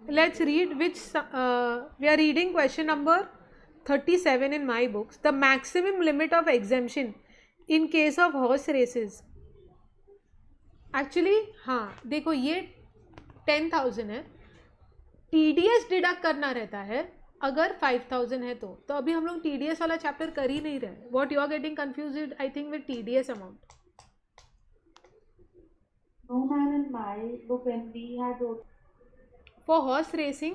let's read which we are reading question number 37 in my books. The maximum limit of exemption in case of horse races. Actually हाँ देखो ये 10,000 है, TDS deduct करना रहता है अगर 5,000 है तो अभी हम लोग TDS वाला चैप्टर कर ही नहीं रहे. What you are getting confuse I think with TDS amount. No, ma'am, in my book when we had wrote For horse racing,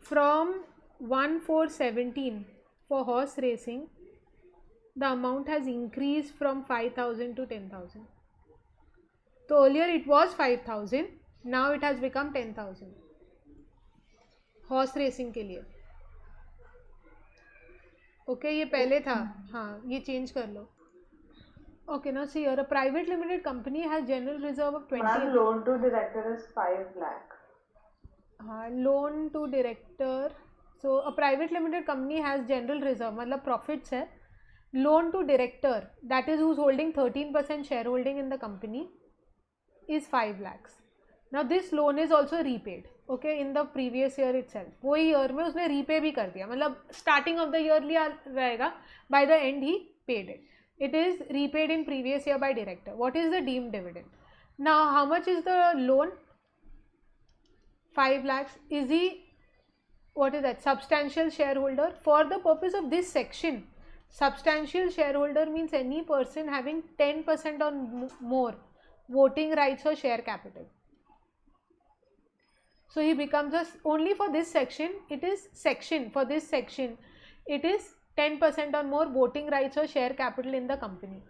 from 1,417 for horse racing, the amount has increased from 5,000 to 10,000. So earlier it was 5,000, now it has become 10,000 horse racing के लिए. Okay, ये पहले था. हाँ ये change कर लो. Okay, now see here, a private limited company has general reserve of 20. ma'am, loan to director is 5 lakh. Loan to director. So a private limited company has general reserve मतलब profits है. Loan to director that is whose holding 13% share holding in the company is 5 lakhs. Now this loan is also repaid okay in the previous year itself. वही year में उसने repay भी कर दिया, मतलब starting of the year लिया रहेगा, by the and he paid it. It is repaid in previous year by director. What is the deemed dividend? Now how much is the loan? 5 lakhs. Is he, what is that, substantial shareholder? For the purpose of this section, substantial shareholder means any person having 10% or more voting rights or share capital. So he becomes a, only for this section it is section, for this section it is 10% or more voting rights or share capital in the company.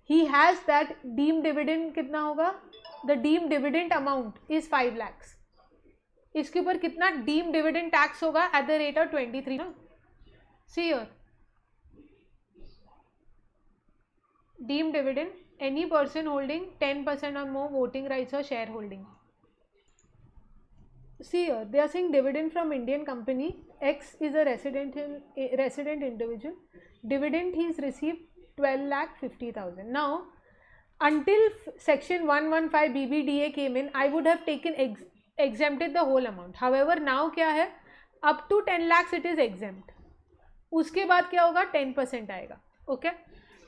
He has that deemed dividend. कितना होगा? The deemed dividend amount is 5 lakhs. इसके ऊपर कितना deemed dividend tax होगा at the rate of 23 ना. See here, deemed dividend, any person holding 10% or more voting rights or shareholding. See here, they are saying dividend from Indian company X is a resident individual. Dividend he is received 12,50,000. Now until section 115 BBDA came in, I would have taken exempted the whole amount. However, now क्या है, up to 10 lakhs it is exempt. उसके बाद क्या होगा? 10% आएगा. Okay,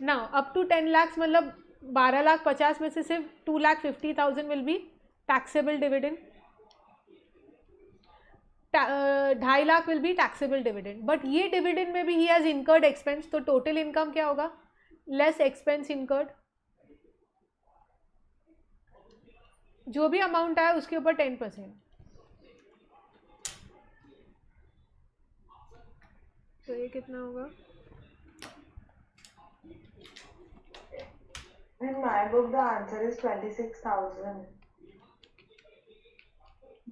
now up to 10 lakhs मतलब 12,50,000 में से सिर्फ 2,50,000 will be taxable dividend. 2.5 lakh will be taxable dividend. But ये dividend में भी he has incurred expense, तो total income क्या होगा? Less expense incurred. जो भी अमाउंट आया उसके ऊपर 10%. तो ये कितना होगा? In my book, the answer is 26,000.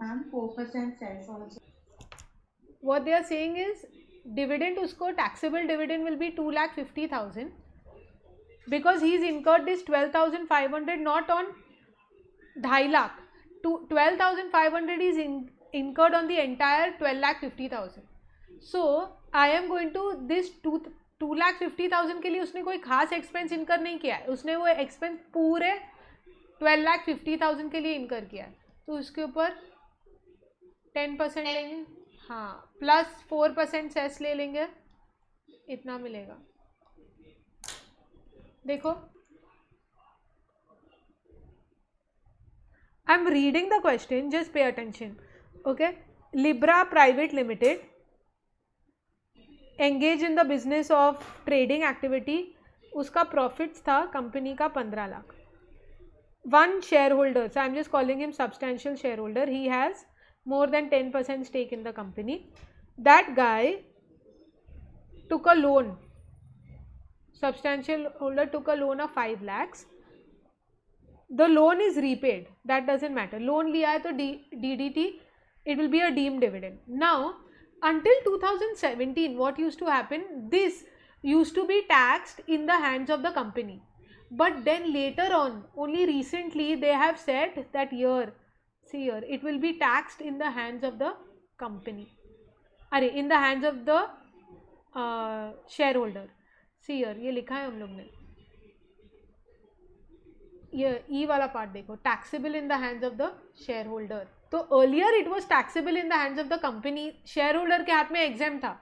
Ma'am, 4% cess also. What they are saying is dividend उसको taxable dividend will be 2,50,000 because he's incurred this 12,500 not on 2.5 lakh. 12,500 is incurred on the entire 12,50,000. So I am going to this 2,50,000 के लिए उसने कोई खास expense इनकर नहीं किया है, उसने वो एक्सपेंस पूरे 12,50,000 के लिए इनकर किया है. तो उसके ऊपर 10% लेंगे, हाँ, प्लस 4% सेस ले लेंगे, इतना मिलेगा. देखो I am reading the question, just pay attention. Okay, Libra Private Limited engage in the business of trading activity. उसका प्रॉफिट्स था कंपनी का 15 lakh. One shareholder, so I am just calling him substantial shareholder, he has more than 10% stake in the company. That guy took a loan, substantial holder took a loan of 5 lakhs. The loan is repaid, that doesn't matter. Loan लिया है तो DDT, it will be a deemed dividend. Now until 2017 what used to happen, this used to be taxed in the hands of the company, but then later on, only recently they have said that here, see here, it will be taxed in the hands of the company, in the hands of the shareholder. See here, ये लिखा है हम लोग ने, ये ई वाला part देखो, taxable in the hands of the shareholder. तो earlier it was taxable in the hands of the company, shareholder के हाथ में एग्जेम्प्ट था.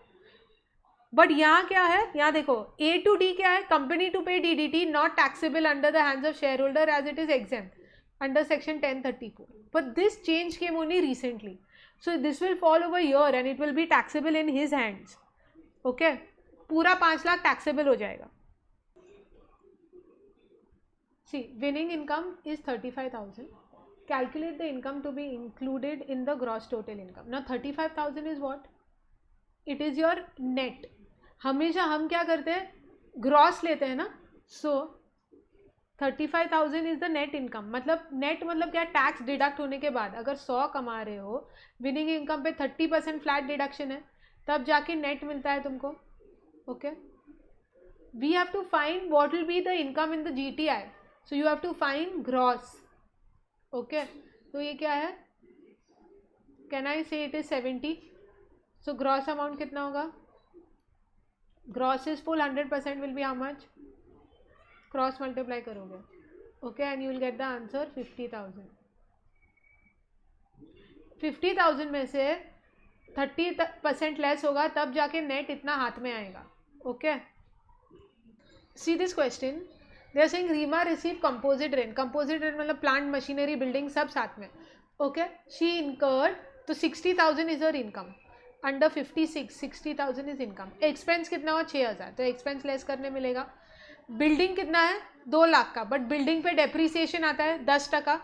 बट यहाँ क्या है, यहाँ देखो A to D क्या है, company to pay DDT not taxable under the hands of shareholder as it is exempt under section 1034. But this change came only recently, so this will fall over year and it will be taxable in his hands. Okay, पूरा 5 lakh taxable हो जाएगा. C winning income is 35,000. Calculate the income to be included in the gross total income. Now 35,000 is what? It is your net. हमेशा हम क्या करते हैं, gross लेते हैं ना. सो 35,000 इज द नेट इनकम. मतलब नेट मतलब क्या, टैक्स डिडक्ट होने के बाद. अगर 100 कमा रहे हो, विनिंग इनकम पे 30% फ्लैट डिडक्शन है, तब जाके नेट मिलता है तुमको. Okay, we have to find what will be the income in the GTI. So you have to find gross. Okay, तो ये क्या है, can I say it is 70. So gross amount कितना होगा, gross is full 100% will be how much, cross multiply करोगे. Okay, and you will get the answer 50,000. 50,000 में से 30% less होगा, तब जाके नेट इतना हाथ में आएगा. Okay, see this question. They are saying Reema received composite rent. Composite rent मतलब प्लांट, मशीनरी, बिल्डिंग सब साथ में. ओके, शी इनकर्ड, तो 60,000 is her income. Under 56 60,000 is income. Expense कितना हुआ, 6,000. तो एक्सपेंस लेस करने मिलेगा. बिल्डिंग कितना है, 2 लाख का, बट बिल्डिंग पे डेप्रीसिएशन आता है 10%,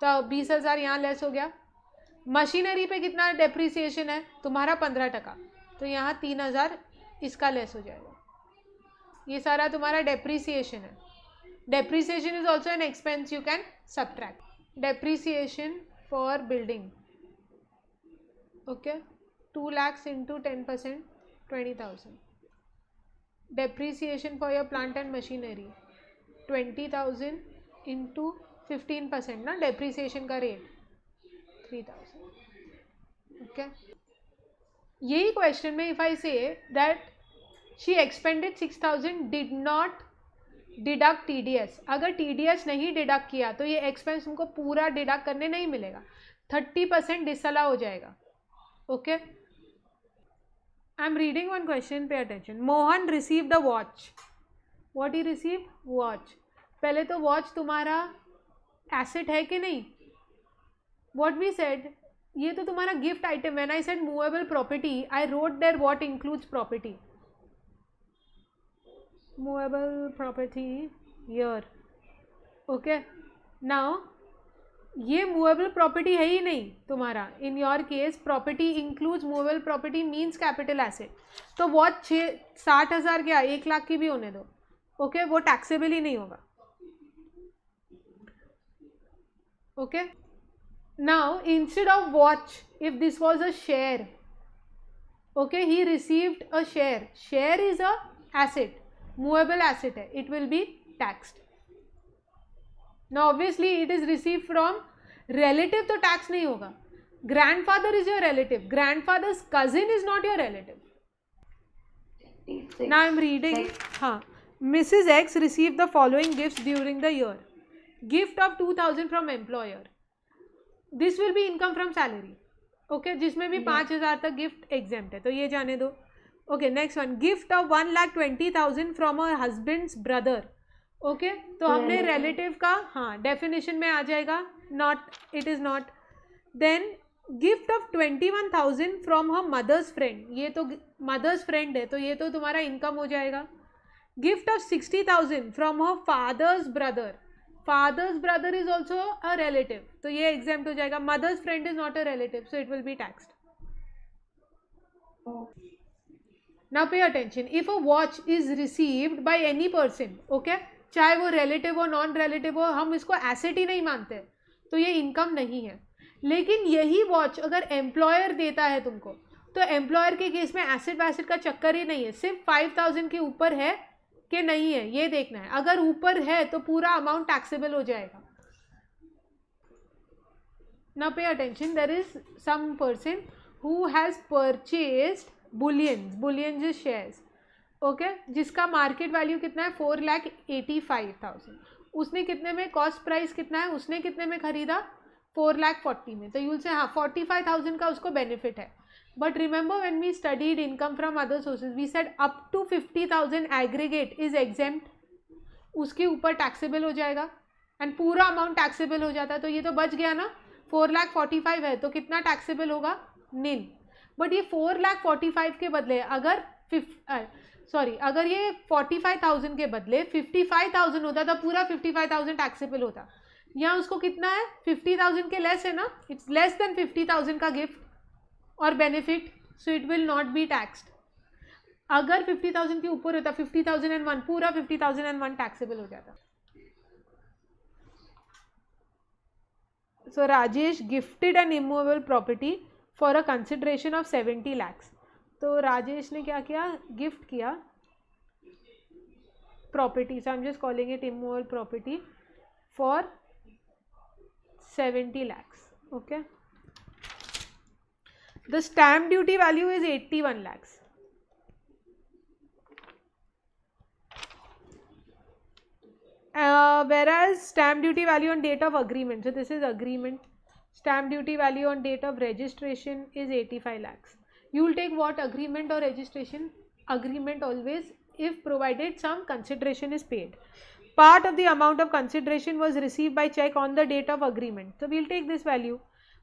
तो 20,000 यहाँ लेस हो गया. मशीनरी पे कितना डेप्रीसिएशन है तुम्हारा, 15%, तो यहाँ 3,000 इसका लेस हो जाएगा. ये सारा तुम्हारा डेप्रीसिएशन है. Depreciation is also an expense you can subtract. Depreciation for building. Okay, 2 lakhs into 10%, 20,000. Depreciation for your plant and machinery, 20,000 into 15% ना depreciation का rate, 3,000. Okay, यही question में if I say that she expended 6,000 did not deduct TDS. अगर TDS नहीं deduct किया तो ये expense तुमको पूरा डिडक्ट करने नहीं मिलेगा, 30% डिसअला हो जाएगा. Okay, I am reading one question, pay attention. Mohan receive the watch. What he receive, watch. पहले तो वॉच तुम्हारा एसेट है कि नहीं. व्हाट वी सेड, ये तो तुम्हारा gift item. When I said movable property, I wrote there what includes property. movable property here. Okay, now ये मूवेबल प्रॉपर्टी है ही नहीं तुम्हारा. In your case property includes movable property means capital asset. तो watch 60,000 क्या 1 लाख की भी होने दो. ओके, वो टैक्सेबल ही नहीं होगा. Okay, now instead of watch, if this was a share, okay, he received a share. Share is a asset, movable asset है, it will be taxed. Now obviously it is received from relative, तो tax नहीं होगा. Grandfather is your relative, grandfather's cousin is not your relative. Now I am reading. हाँ, Mrs. X received the following gifts during the year. Gift of 2,000 from employer. This will be income from salary. Okay, जिसमें भी 5,000 तक gift exempt है, तो ये जाने दो. Okay, next one, gift of 1,20,000 from a husband's brother. Okay, तो हमने रिलेटिव का, हाँ, डेफिनेशन में आ जाएगा, not, it is not. Then gift of 21,000 from her mother's friend. ये तो मदर्स फ्रेंड है, तो ये तो तुम्हारा इनकम हो जाएगा. Gift of 60,000 from her father's brother. Father's brother is also a relative, तो ये एग्जाम्प्ट हो जाएगा. Mother's friend is not a relative, so it will be taxed. Now pay attention. If a watch is received by any person, okay, चाहे वो relative हो, non relative हो, हम इसको एसेट ही नहीं मानते, तो ये इनकम नहीं है. लेकिन यही वॉच अगर एम्प्लॉयर देता है तुमको, तो एम्प्लॉयर के केस में एसेट वैसेट का चक्कर ही नहीं है. सिर्फ 5,000 के ऊपर है कि नहीं है ये देखना है. अगर ऊपर है तो पूरा अमाउंट टैक्सेबल हो जाएगा. Now pay attention. There is some person who has purchased bullions. Bullions is shares. Okay, जिसका मार्केट वैल्यू कितना है, 4,85,000. उसने कितने में, कॉस्ट प्राइस कितना है, उसने कितने में खरीदा, 4,40,000 में, तो यूल से हाँ 45,000 का उसको बेनिफिट है. But remember when we studied income from other sources we said up to 50,000 aggregate is exempt, उसके ऊपर टैक्सेबल हो जाएगा एंड पूरा अमाउंट टैक्सेबल हो जाता है. तो ये तो बच गया ना, 4,45,000 है तो कितना टैक्सेबल होगा, नील. बट ये 4,45,000 के बदले अगर अगर ये 45,000 के बदले 55,000 होता तो पूरा 55,000 टैक्सेबल होता. यहाँ उसको कितना है, 50,000 के लेस है ना, इट्स लेस देन 50,000 का गिफ्ट और benefit, so it will not be taxed. अगर 50,000 के ऊपर होता 50,001, पूरा 50,001 टैक्सेबल हो जाता. So Rajesh gifted an immovable property for a consideration of 70 lakhs. तो राजेश ने क्या किया, गिफ्ट किया property, so I am just calling it immovable property for 70 lakhs. Okay, the stamp duty value is 81 lakhs. Whereas stamp duty value on date of agreement, so this is agreement, stamp duty value on date of registration is 85 lakhs. You will take what, agreement or registration? Agreement always, if provided some consideration is paid. Part of the amount of consideration was received by check on the date of agreement, so we will take this value.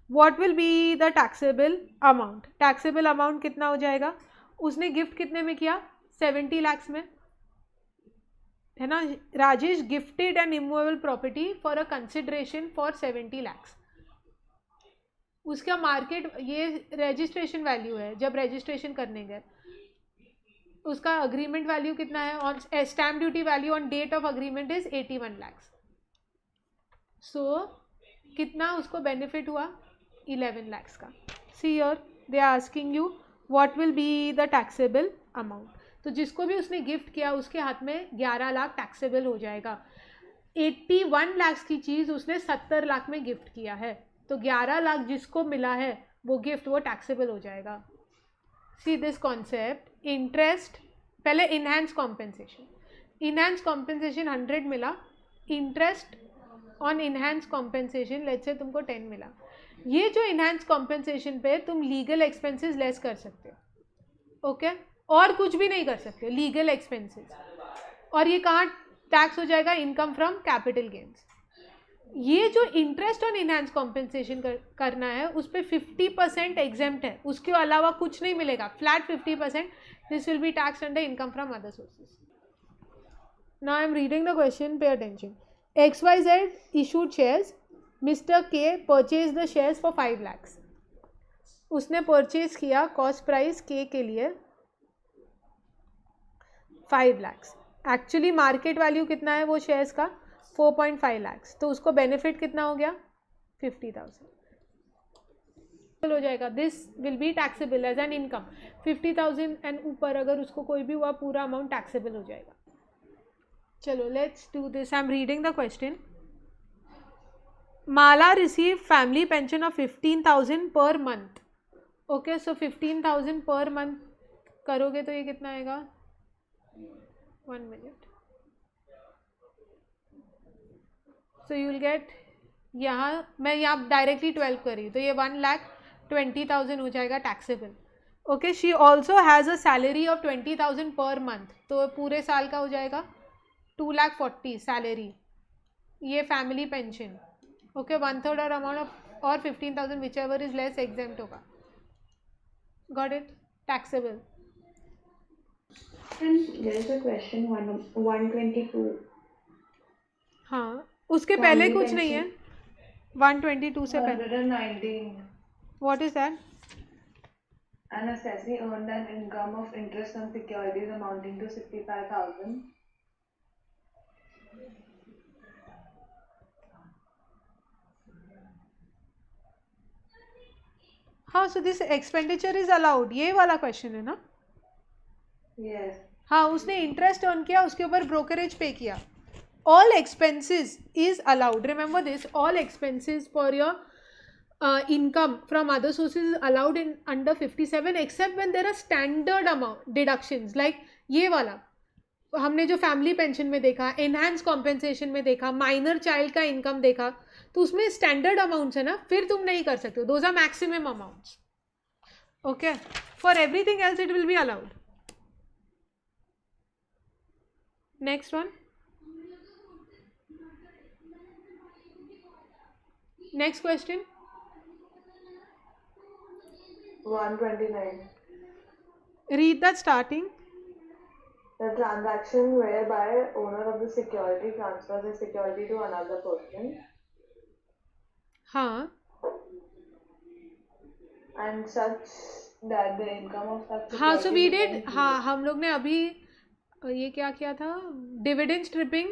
What will be the taxable amount? Taxable amount कितना हो जाएगा, उसने gift कितने में किया, 70 lakhs में है ना. Rajesh gifted an immovable property for a consideration for 70 lakhs. उसका मार्केट, ये रजिस्ट्रेशन वैल्यू है जब रजिस्ट्रेशन करने गए, उसका अग्रीमेंट वैल्यू कितना है, और stamp duty value on date of agreement is 81 lakhs. So कितना उसको बेनिफिट हुआ, 11 lakhs का. See your they are asking you what will be the taxable amount. तो जिसको भी उसने गिफ्ट किया उसके हाथ में 11 लाख टैक्सेबल हो जाएगा. 81 lakhs की चीज़ उसने 70 लाख में गिफ्ट किया है, तो 11 लाख जिसको मिला है वो गिफ्ट, वो टैक्सेबल हो जाएगा. सी दिस कॉन्सेप्ट, इंटरेस्ट पहले इनहैंस कॉम्पेंसेशन, इनहैंस कॉम्पेंसेशन 100 मिला, interest on enhance compensation let's say तुमको 10 मिला. ये जो इनहैंस कॉम्पेंसेशन पे तुम लीगल एक्सपेंसेस लेस कर सकते हो. ओके, और कुछ भी नहीं कर सकते, लीगल एक्सपेंसेस. और ये कहाँ टैक्स हो जाएगा, इनकम फ्रॉम कैपिटल गेन्स. ये जो इंटरेस्ट ऑन इनहैंस कॉम्पेंसेशन करना है उस पर 50% एग्जेम्प्ट है, उसके अलावा कुछ नहीं मिलेगा, flat 50%. This will B tax under income from other sources. Now I am reading the question, pay attention. XYZ issued shares, Mr. K purchase the shares for 5 lakhs. उसने परचेज किया कॉस्ट प्राइस K के लिए 5 lakhs. Actually market value कितना है वो shares का, 4.5 lakhs. तो उसको बेनिफिट कितना हो गया, 50,000 हो जाएगा. This will be taxable as an income. 50,000 and ऊपर अगर उसको कोई भी हुआ पूरा अमाउंट टैक्सेबल हो जाएगा. चलो let's do this. I am reading the question. Mala receive family pension of 15,000 per month. Okay, so 15,000 per month करोगे तो ये कितना आएगा, 1 minute. So you will gate, यहाँ मैं यहाँ डायरेक्टली 12 कर रही हूँ तो ये 1,20,000 हो जाएगा taxable. Okay, she also has a salary of 20,000 per month, तो पूरे साल का हो जाएगा 2,40,000 सैलरी. ये फैमिली पेंशन. ओके, 1/3 और अमाउंट ऑफ और 15,000 whichever is less exempt होगा. Got it, taxable. There is a question 122. हाँ, उसके पहले कुछ नहीं है, 122 से पहले. 119. What is that? An assessee earned an income of interest on securities amounting to 65,000. हाँ, so this expenditure is allowed, ये वाला क्वेश्चन है ना. Yes. हाँ, उसने इंटरेस्ट अर्न किया, उसके ऊपर ब्रोकरेज पे किया. All expenses is allowed, remember this. All expenses for your income from other sources is allowed in under 57 except when there are standard amount deductions. Like ये वाला हमने जो फैमिली पेंशन में देखा, एनहांस कॉम्पेंसेशन में देखा, minor child का income देखा, तो उसमें स्टैंडर्ड अमाउंट्स है ना, फिर तुम नहीं कर सकते हो. Those are maximum amounts. Okay, for everything else it will be allowed. Next one. Next question. 129. Read that starting. The transaction whereby owner of the security transfers the security to another person हाँ. and such that the income of such हाँ, so we security did. becomes हाँ, zero. हम लोग ने अभी ये क्या किया था, डिविडेंड स्ट्रिपिंग,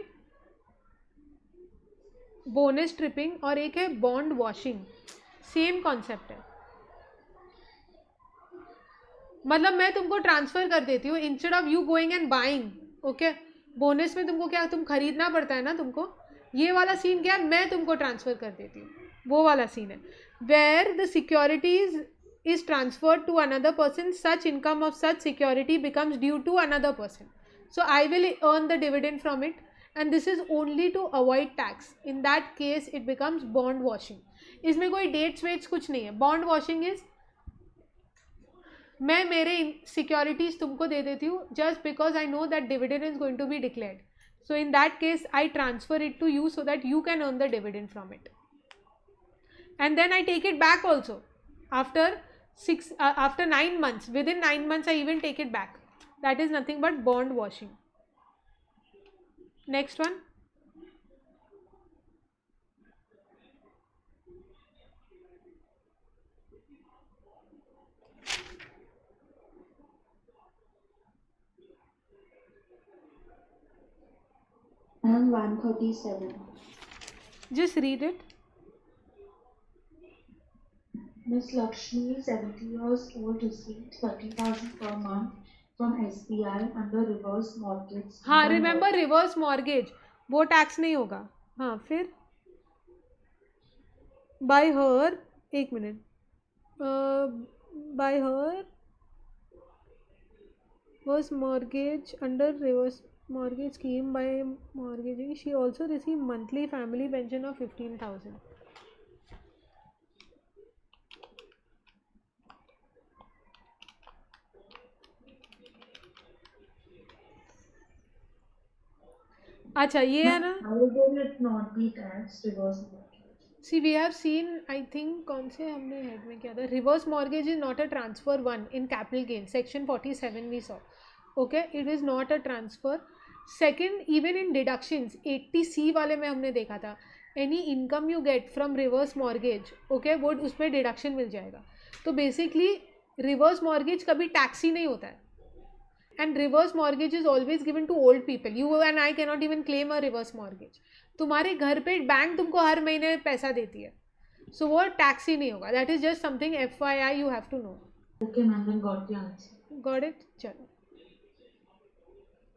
बोनस स्ट्रिपिंग, और एक है बॉन्ड वॉशिंग. सेम कॉन्सेप्ट है. मतलब मैं तुमको ट्रांसफर कर देती हूँ instead of you going and buying. Okay, bonus में तुमको क्या, तुम खरीदना पड़ता है ना तुमको. ये वाला सीन क्या है, मैं तुमको ट्रांसफर कर देती हूँ, वो वाला सीन है. Where the securities is transferred to another person, such income of such security becomes due to another person. So I will earn the dividend from it, and this is only to avoid tax. In that case it becomes bond washing. इसमें कोई dates weights कुछ नहीं है. bond washing is मैं मेरे securities तुमको दे देती हूँ just because I know that dividend is going to be declared. So in that case I transfer it to you so that you can earn the dividend from it, and then I take it back also after 9 months. Within 9 months I even take it back. That is nothing but bond washing. Next one. And 137. Just read it. Miss Lakshmi, 70 years old, received 30,000 per month from SBI under reverse mortgage. हाँ, remember reverse mortgage, वो tax नहीं होगा. हाँ, फिर bye हर, एक minute, bye her was mortgage under reverse mortgage scheme by mortgaging. She also received monthly family pension of 15,000. अच्छा, ये है ना. How will it not be taxed? Reverse mortgage. See, we have seen, I think कौन से हमने head में किया था, reverse mortgage is not a transfer. One in capital gain, section 47 we saw. Okay, it is not a transfer. Second, even in deductions 80C वाले में हमने देखा था, any income you get from reverse mortgage, okay, वो उसमें deduction मिल जाएगा. तो basically reverse mortgage कभी टैक्स ही नहीं होता है. And reverse mortgage is always given to old people. You and I cannot even claim a reverse mortgage. तुम्हारे घर पे बैंक तुमको हर महीने पैसा देती है, so वो टैक्स ही नहीं होगा. That is just something FYI you have to know. Okay, ma'am, then got the answer. Got it? चलो.